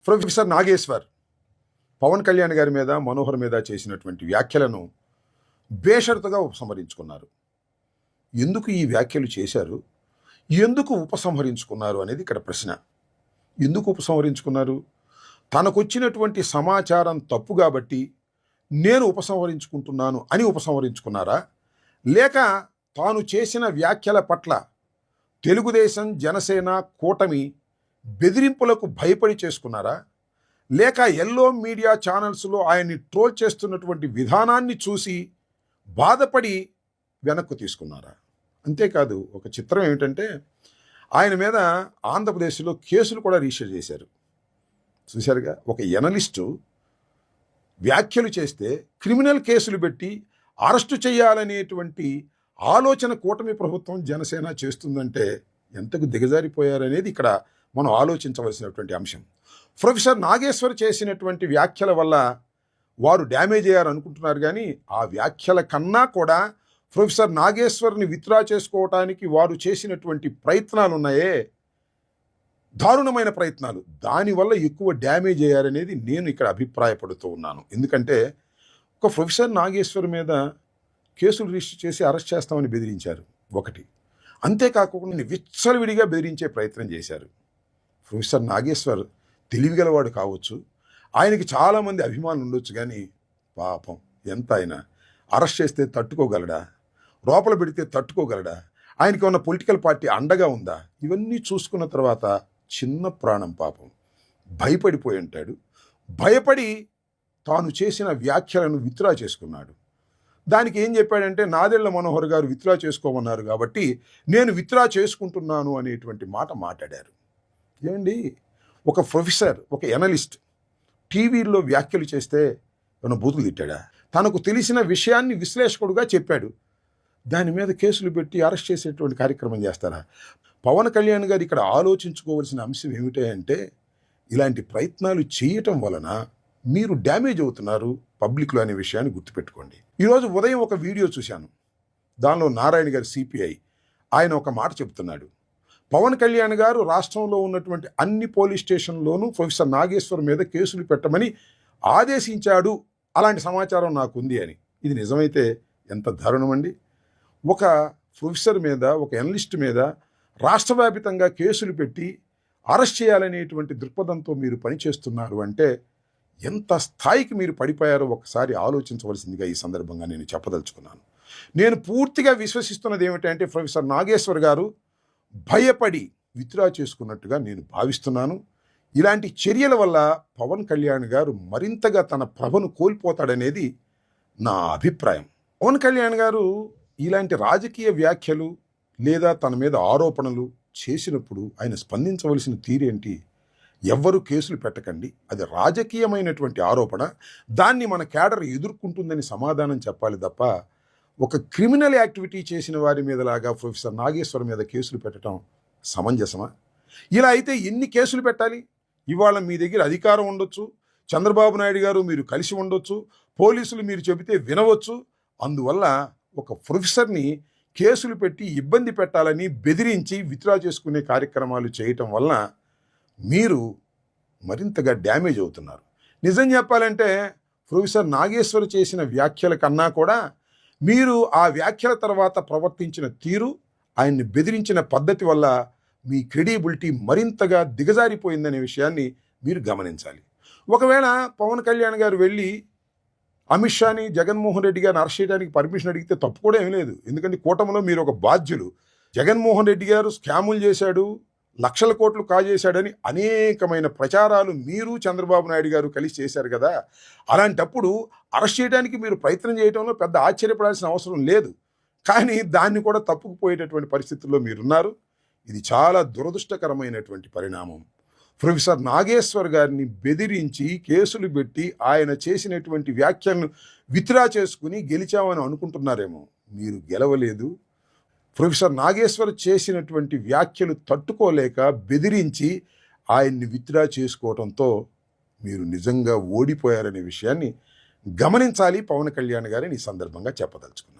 Professor Nageshwar Pawan Kalyan గారి మీద మనోహర్ మీద చేసినటువంటి వ్యాఖ్యలను బేషరతుగా ఉపసంహరించుకున్నారు. ఎందుకు ఈ వ్యాఖ్యలు చేశారు, ఎందుకు ఉపసంహరించుకున్నారు అనేది ఇక్కడ ప్రశ్న. ఎందుకు ఉపసంహరించుకున్నారు? తనకొచ్చినటువంటి సమాచారం తప్పు కాబట్టి నేను ఉపసంహరించుకుంటున్నాను అని ఉపసంహరించుకున్నారా, లేక తాను చేసిన వ్యాఖ్యల పట్ల తెలుగుదేశం, జనసేన కూటమి బెదిరింపులకు భయపడి చేసుకున్నారా, లేక ఎల్లో మీడియా ఛానల్స్లో ఆయన్ని ట్రోల్ చేస్తున్నటువంటి విధానాన్ని చూసి బాధపడి వెనక్కు తీసుకున్నారా? అంతేకాదు, ఒక చిత్రం ఏమిటంటే ఆయన మీద ఆంధ్రప్రదేశ్లో కేసులు కూడా రిజిస్టర్ చేశారు. చూశారుగా, ఒక ఎనలిస్టు వ్యాఖ్యలు చేస్తే క్రిమినల్ కేసులు పెట్టి అరెస్టు చేయాలనేటువంటి ఆలోచన కూటమి ప్రభుత్వం, జనసేన చేస్తుందంటే ఎంతకు దిగజారిపోయారనేది ఇక్కడ మనం ఆలోచించవలసినటువంటి అంశం. ప్రొఫెసర్ నాగేశ్వర్ చేసినటువంటి వ్యాఖ్యల వల్ల వారు డ్యామేజ్ అయ్యారనుకుంటున్నారు, కానీ ఆ వ్యాఖ్యల కన్నా కూడా ప్రొఫెసర్ నాగేశ్వర్ని విత్డ్రా చేసుకోవటానికి వారు చేసినటువంటి ప్రయత్నాలు ఉన్నాయే, దారుణమైన ప్రయత్నాలు, దానివల్ల ఎక్కువ డ్యామేజ్ అయ్యారనేది నేను ఇక్కడ అభిప్రాయపడుతూ ఉన్నాను. ఎందుకంటే ఒక ప్రొఫెసర్ నాగేశ్వర్ మీద కేసులు రిజిస్టర్ చేసి అరెస్ట్ చేస్తామని బెదిరించారు ఒకటి, అంతేకాకుండా విచ్చలవిడిగా బెదిరించే ప్రయత్నం చేశారు. ప్రొఫెసర్ నాగేశ్వర్ తెలివిగలవాడు కావచ్చు, ఆయనకి చాలామంది అభిమానులు ఉండొచ్చు, కానీ పాపం ఎంత ఆయన అరెస్ట్ చేస్తే తట్టుకోగలడా, లోపల పెడితే తట్టుకోగలడా, ఆయనకి ఉన్న పొలిటికల్ పార్టీ అండగా ఉందా, ఇవన్నీ చూసుకున్న తర్వాత చిన్న ప్రాణం పాపం భయపడిపోయి ఉంటాడు. భయపడి తాను చేసిన వ్యాఖ్యలను విత్డ్రా చేసుకున్నాడు. దానికి ఏం చెప్పాడంటే, నాదెళ్ల మనోహర్ గారు విత్డ్రా చేసుకోమన్నారు కాబట్టి నేను విత్డ్రా చేసుకుంటున్నాను అనేటువంటి మాట మాట్లాడారు. ఏమండి, ఒక ప్రొఫెసర్, ఒక ఎనలిస్ట్ టీవీల్లో వ్యాఖ్యలు చేస్తే ఏమైనా బూతులు తిట్టాడా? తనకు తెలిసిన విషయాన్ని విశ్లేషకుడుగా చెప్పాడు, దాని మీద కేసులు పెట్టి అరెస్ట్ చేసేటువంటి కార్యక్రమం చేస్తారా? పవన్ కళ్యాణ్ గారు ఇక్కడ ఆలోచించుకోవాల్సిన అంశం ఏమిటంటే, ఇలాంటి ప్రయత్నాలు చేయటం వలన మీరు డ్యామేజ్ అవుతున్నారు పబ్లిక్లో అనే విషయాన్ని గుర్తుపెట్టుకోండి. ఈరోజు ఉదయం ఒక వీడియో చూశాను, దానిలో నారాయణ గారు సిపిఐ ఆయన ఒక మాట చెప్తున్నాడు. పవన్ కళ్యాణ్ గారు రాష్ట్రంలో ఉన్నటువంటి అన్ని పోలీస్ స్టేషన్లోనూ ప్రొఫెసర్ నాగేశ్వర్ మీద కేసులు పెట్టమని ఆదేశించాడు, అలాంటి సమాచారం నాకుంది అని. ఇది నిజమైతే ఎంత దారుణం అండి! ఒక ప్రొఫెసర్ మీద, ఒక ఎనలిస్ట్ మీద రాష్ట్ర వ్యాపితంగా కేసులు పెట్టి అరెస్ట్ చేయాలనేటువంటి దృక్పథంతో మీరు పనిచేస్తున్నారు అంటే ఎంత స్థాయికి మీరు పడిపోయారో ఒకసారి ఆలోచించవలసిందిగా ఈ సందర్భంగా నేను చెప్పదలుచుకున్నాను. నేను పూర్తిగా విశ్వసిస్తున్నది ఏమిటంటే, ప్రొఫెసర్ నాగేశ్వర్ గారు భయపడి విత్డ్రా చేసుకున్నట్టుగా నేను భావిస్తున్నాను. ఇలాంటి చర్యల వల్ల పవన్ కళ్యాణ్ గారు మరింతగా తన ప్రభను కోల్పోతాడనేది నా అభిప్రాయం. పవన్ కళ్యాణ్ గారు ఇలాంటి రాజకీయ వ్యాఖ్యలు లేదా తన మీద ఆరోపణలు చేసినప్పుడు ఆయన స్పందించవలసిన తీరేంటి? ఎవ్వరూ కేసులు పెట్టకండి, అది రాజకీయమైనటువంటి ఆరోపణ, దాన్ని మన క్యాడర్ ఎదుర్కొంటుందని సమాధానం చెప్పాలి తప్ప ఒక క్రిమినల్ యాక్టివిటీ చేసిన వారి మీదలాగా ప్రొఫెసర్ నాగేశ్వర్ మీద కేసులు పెట్టడం సమంజసమా? ఇలా అయితే ఎన్ని కేసులు పెట్టాలి? ఇవాళ మీ దగ్గర అధికారం ఉండొచ్చు, చంద్రబాబు నాయుడు గారు మీరు కలిసి ఉండొచ్చు, పోలీసులు మీరు చెబితే వినవచ్చు. అందువల్ల ఒక ప్రొఫెసర్ని కేసులు పెట్టి ఇబ్బంది పెట్టాలని బెదిరించి విత్డ్రా చేసుకునే కార్యక్రమాలు చేయటం వలన మీరు మరింతగా డ్యామేజ్ అవుతున్నారు. నిజం చెప్పాలంటే ప్రొఫెసర్ నాగేశ్వర్ చేసిన వ్యాఖ్యల కన్నా కూడా మీరు ఆ వ్యాఖ్యల తర్వాత ప్రవర్తించిన తీరు, ఆయన్ని బెదిరించిన పద్ధతి వల్ల మీ క్రెడిబిలిటీ మరింతగా దిగజారిపోయిందనే విషయాన్ని మీరు గమనించాలి. ఒకవేళ పవన్ కళ్యాణ్ గారు వెళ్ళి అమిత్ షాని, జగన్మోహన్ రెడ్డి గారిని అరెస్ట్ చేయడానికి పర్మిషన్ అడిగితే తప్పు కూడా ఏమీ లేదు. ఎందుకంటే కూటమిలో మీరు ఒక బాధ్యులు. జగన్మోహన్ రెడ్డి గారు స్కాములు చేశాడు, లక్షల కోట్లు కాజేశాడని అనేకమైన ప్రచారాలు మీరు, చంద్రబాబు నాయుడు గారు కలిసి చేశారు కదా. అలాంటప్పుడు అరెస్ట్ చేయడానికి మీరు ప్రయత్నం చేయడంలో పెద్ద ఆశ్చర్యపడాల్సిన అవసరం లేదు. కానీ దాన్ని కూడా తప్పుకుపోయేటటువంటి పరిస్థితుల్లో మీరున్నారు. ఇది చాలా దురదృష్టకరమైనటువంటి పరిణామం. ప్రొఫెసర్ నాగేశ్వర్ గారిని బెదిరించి కేసులు పెట్టి ఆయన చేసినటువంటి వ్యాఖ్యలను విత్డ్రా చేసుకుని గెలిచామని అనుకుంటున్నారేమో. మీరు గెలవలేదు. ప్రొఫెసర్ నాగేశ్వర్ చేసినటువంటి వ్యాఖ్యలు తట్టుకోలేక బెదిరించి ఆయన్ని విత్డ్రా చేసుకోవడంతో మీరు నిజంగా ఓడిపోయారనే విషయాన్ని గమనించాలి పవన్ కళ్యాణ్ గారిని ఈ సందర్భంగా చెప్పదలుచుకున్నాను.